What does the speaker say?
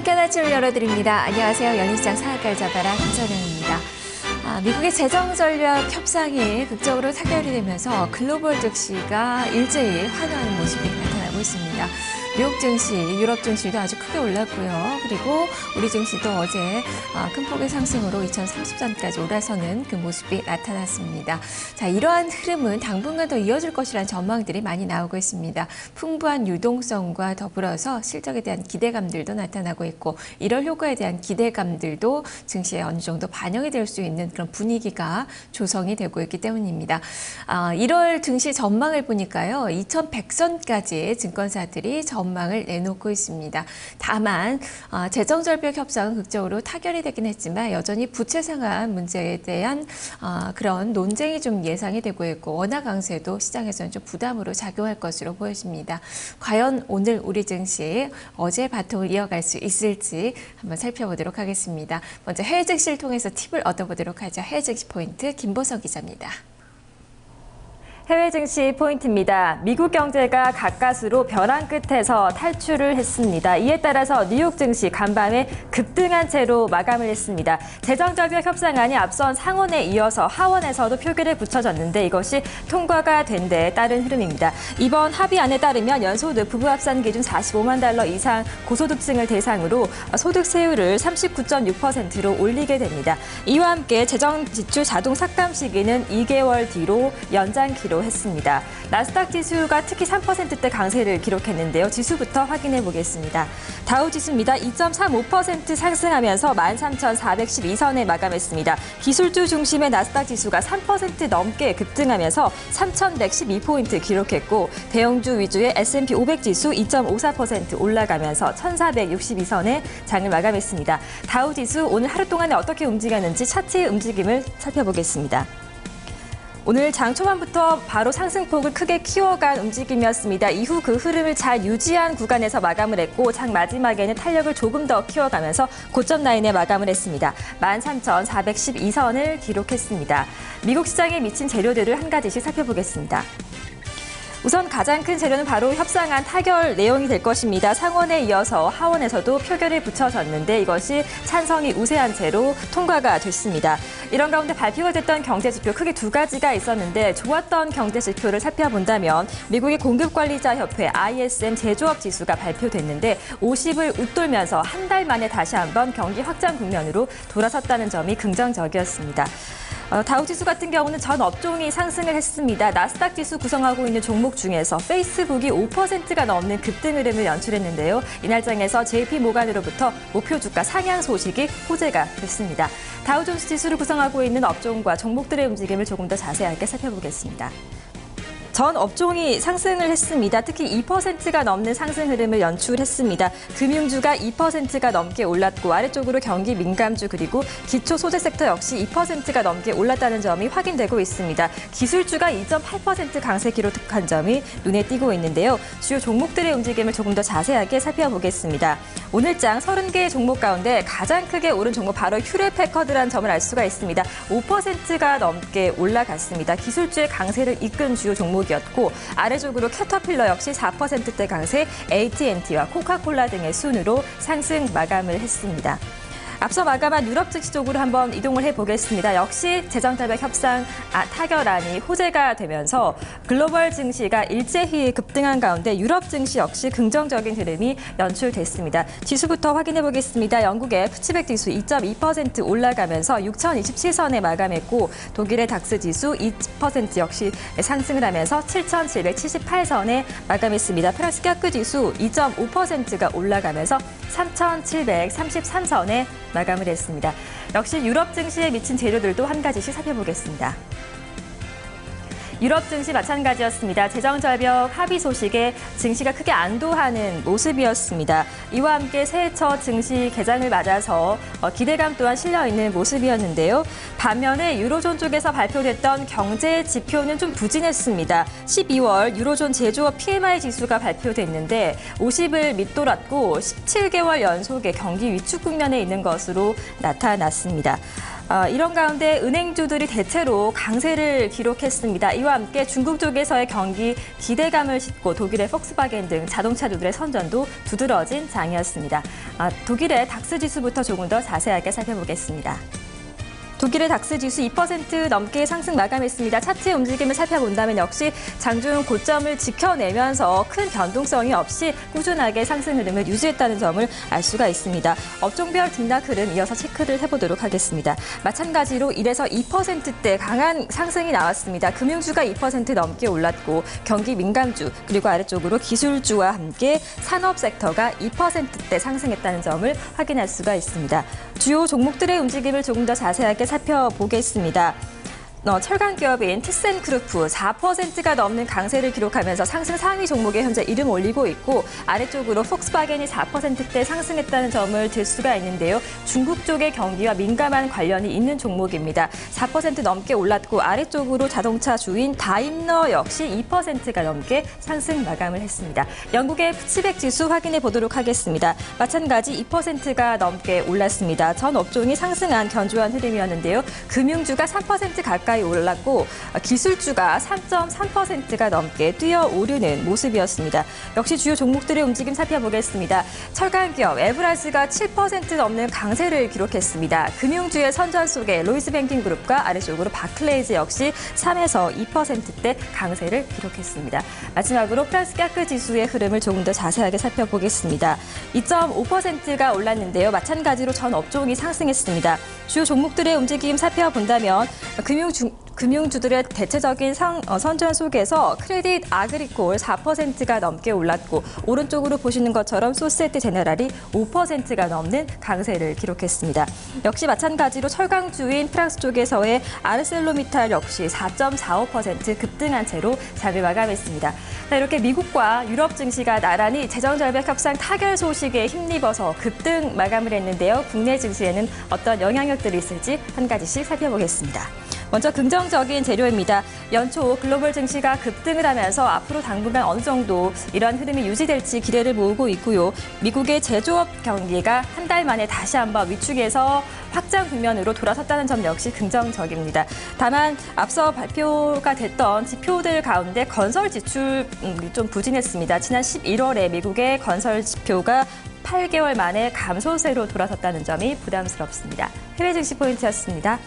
함께한 아침을 열어드립니다. 안녕하세요. 연희시장 상한가를 잡아라 김선영입니다. 미국의 재정전략 협상이 극적으로 타결이 되면서 글로벌 증시가 일제히 환호하는 모습이 나타나고 있습니다. 미국 증시, 유럽 증시도 아주 크게 올랐고요. 그리고 우리 증시도 어제 큰 폭의 상승으로 2030선까지 올라서는 그 모습이 나타났습니다. 자, 이러한 흐름은 당분간 더 이어질 것이라는 전망들이 많이 나오고 있습니다. 풍부한 유동성과 더불어서 실적에 대한 기대감들도 나타나고 있고 이럴 효과에 대한 기대감들도 증시에 어느 정도 반영이 될 수 있는 그런 분위기가 조성이 되고 있기 때문입니다. 1월 증시 전망을 보니까요. 2100선까지 증권사들이 전망을 내놓고 있습니다. 다만 재정절벽 협상은 극적으로 타결이 되긴 했지만 여전히 부채 상한 문제에 대한 그런 논쟁이 좀 예상이 되고 있고 원화 강세도 시장에서는 좀 부담으로 작용할 것으로 보여집니다. 과연 오늘 우리 증시 어제 바통을 이어갈 수 있을지 한번 살펴보도록 하겠습니다. 먼저 해외 증시를 통해서 팁을 얻어보도록 하죠. 해외 증시 포인트 김보성 기자입니다. 해외 증시 포인트입니다. 미국 경제가 가까스로 벼랑 끝에서 탈출을 했습니다. 이에 따라서 뉴욕 증시 간밤에 급등한 채로 마감을 했습니다. 재정절벽 협상안이 앞선 상원에 이어서 하원에서도 표결에 붙여졌는데 이것이 통과가 된 데에 따른 흐름입니다. 이번 합의안에 따르면 연소득 부부 합산 기준 $45만 이상 고소득층을 대상으로 소득세율을 39.6%로 올리게 됩니다. 이와 함께 재정지출 자동 삭감 시기는 2개월 뒤로 연장키로 했습니다. 나스닥 지수가 특히 3%대 강세를 기록했는데요. 지수부터 확인해 보겠습니다. 다우 지수입니다. 2.35% 상승하면서 13,412선에 마감했습니다. 기술주 중심의 나스닥 지수가 3% 넘게 급등하면서 3,112포인트 기록했고 대형주 위주의 S&P 500 지수 2.54% 올라가면서 1,462선에 장을 마감했습니다. 다우 지수 오늘 하루 동안에 어떻게 움직였는지 차트의 움직임을 살펴보겠습니다. 오늘 장 초반부터 바로 상승폭을 크게 키워간 움직임이었습니다. 이후 그 흐름을 잘 유지한 구간에서 마감을 했고 장 마지막에는 탄력을 조금 더 키워가면서 고점 라인에 마감을 했습니다. 13,412선을 기록했습니다. 미국 시장에 미친 재료들을 한 가지씩 살펴보겠습니다. 우선 가장 큰 재료는 바로 협상안 타결 내용이 될 것입니다. 상원에 이어서 하원에서도 표결에 붙여졌는데 이것이 찬성이 우세한 채로 통과가 됐습니다. 이런 가운데 발표가 됐던 경제지표 크게 두 가지가 있었는데 좋았던 경제지표를 살펴본다면 미국의 공급관리자협회 ISM 제조업 지수가 발표됐는데 50을 웃돌면서 한 달 만에 다시 한번 경기 확장 국면으로 돌아섰다는 점이 긍정적이었습니다. 다우지수 같은 경우는 전 업종이 상승을 했습니다. 나스닥 지수 구성하고 있는 종목 중에서 페이스북이 5%가 넘는 급등 흐름을 연출했는데요. 이날 장에서 JP모간으로부터 목표 주가 상향 소식이 호재가 됐습니다. 다우존스 지수를 구성하고 있는 업종과 종목들의 움직임을 조금 더 자세하게 살펴보겠습니다. 전 업종이 상승을 했습니다. 특히 2%가 넘는 상승 흐름을 연출했습니다. 금융주가 2%가 넘게 올랐고 아래쪽으로 경기 민감주 그리고 기초소재 섹터 역시 2%가 넘게 올랐다는 점이 확인되고 있습니다. 기술주가 2.8% 강세 기록한 점이 눈에 띄고 있는데요. 주요 종목들의 움직임을 조금 더 자세하게 살펴보겠습니다. 오늘 장 30개의 종목 가운데 가장 크게 오른 종목 바로 휴레패커드라는 점을 알 수가 있습니다. 5%가 넘게 올라갔습니다. 기술주의 강세를 이끈 주요 종목 였고 아래쪽으로 캐터필러 역시 4%대 강세, AT&T와 코카콜라 등의 순으로 상승 마감을 했습니다. 앞서 마감한 유럽 증시 쪽으로 한번 이동을 해보겠습니다. 역시 재정절벽 협상 타결안이 호재가 되면서 글로벌 증시가 일제히 급등한 가운데 유럽 증시 역시 긍정적인 흐름이 연출됐습니다. 지수부터 확인해 보겠습니다. 영국의 푸치백 지수 2.2% 올라가면서 6,027선에 마감했고 독일의 닥스 지수 2% 역시 상승을 하면서 7,778선에 마감했습니다. 프랑스 캬크 지수 2.5%가 올라가면서 3,733선에 마감을 했습니다. 역시 유럽 증시에 미친 재료들도 한 가지씩 살펴보겠습니다. 유럽 증시 마찬가지였습니다. 재정절벽 합의 소식에 증시가 크게 안도하는 모습이었습니다. 이와 함께 새해 첫 증시 개장을 맞아서 기대감 또한 실려있는 모습이었는데요. 반면에 유로존 쪽에서 발표됐던 경제 지표는 좀 부진했습니다. 12월 유로존 제조업 PMI 지수가 발표됐는데 50을 밑돌았고 17개월 연속의 경기 위축 국면에 있는 것으로 나타났습니다. 이런 가운데 은행주들이 대체로 강세를 기록했습니다. 이와 함께 중국 쪽에서의 경기 기대감을 싣고 독일의 폭스바겐 등 자동차주들의 선전도 두드러진 장이었습니다. 독일의 닥스 지수부터 조금 더 자세하게 살펴보겠습니다. 독일의 닥스 지수 2% 넘게 상승 마감했습니다. 차트의 움직임을 살펴본다면 역시 장중 고점을 지켜내면서 큰 변동성이 없이 꾸준하게 상승 흐름을 유지했다는 점을 알 수가 있습니다. 업종별 등락 흐름 이어서 체크를 해보도록 하겠습니다. 마찬가지로 1에서 2%대 강한 상승이 나왔습니다. 금융주가 2% 넘게 올랐고 경기 민감주 그리고 아래쪽으로 기술주와 함께 산업 섹터가 2%대 상승했다는 점을 확인할 수가 있습니다. 주요 종목들의 움직임을 조금 더 자세하게 살펴보겠습니다. 철강 기업인 티센그루프 4%가 넘는 강세를 기록하면서 상승 상위 종목에 현재 이름 올리고 있고 아래쪽으로 폭스바겐이 4%대 상승했다는 점을 들 수가 있는데요. 중국 쪽의 경기와 민감한 관련이 있는 종목입니다. 4% 넘게 올랐고 아래쪽으로 자동차 주인 다임러 역시 2%가 넘게 상승 마감을 했습니다. 영국의 푸치백 지수 확인해 보도록 하겠습니다. 마찬가지 2%가 넘게 올랐습니다. 전 업종이 상승한 견조한 흐름이었는데요. 금융주가 3% 가까이 올랐고 기술주가 3.3%가 넘게 뛰어오르는 모습이었습니다. 역시 주요 종목들의 움직임 살펴보겠습니다. 철강기업 에브라즈가 7% 넘는 강세를 기록했습니다. 금융주의 선전 속에 로이스뱅킹그룹과 아래쪽으로 바클레이즈 역시 3에서 2%대 강세를 기록했습니다. 마지막으로 프랑스 까크 지수의 흐름을 조금 더 자세하게 살펴보겠습니다. 2.5%가 올랐는데요. 마찬가지로 전 업종이 상승했습니다. 주요 종목들의 움직임 살펴본다면 금융주들의 대체적인 선전 속에서 크레딧 아그리콜 4%가 넘게 올랐고 오른쪽으로 보시는 것처럼 소시에테 제네랄이 5%가 넘는 강세를 기록했습니다. 역시 마찬가지로 철강주인 프랑스 쪽에서의 아르셀로미탈 역시 4.45% 급등한 채로 장을 마감했습니다. 이렇게 미국과 유럽 증시가 나란히 재정절벽 협상 타결 소식에 힘입어서 급등 마감을 했는데요. 국내 증시에는 어떤 영향력들이 있을지 한 가지씩 살펴보겠습니다. 먼저 긍정적인 재료입니다. 연초 글로벌 증시가 급등을 하면서 앞으로 당분간 어느 정도 이런 흐름이 유지될지 기대를 모으고 있고요. 미국의 제조업 경기가 한 달 만에 다시 한번 위축에서 확장 국면으로 돌아섰다는 점 역시 긍정적입니다. 다만 앞서 발표가 됐던 지표들 가운데 건설 지출이 좀 부진했습니다. 지난 11월에 미국의 건설 지표가 8개월 만에 감소세로 돌아섰다는 점이 부담스럽습니다. 해외 증시 포인트였습니다.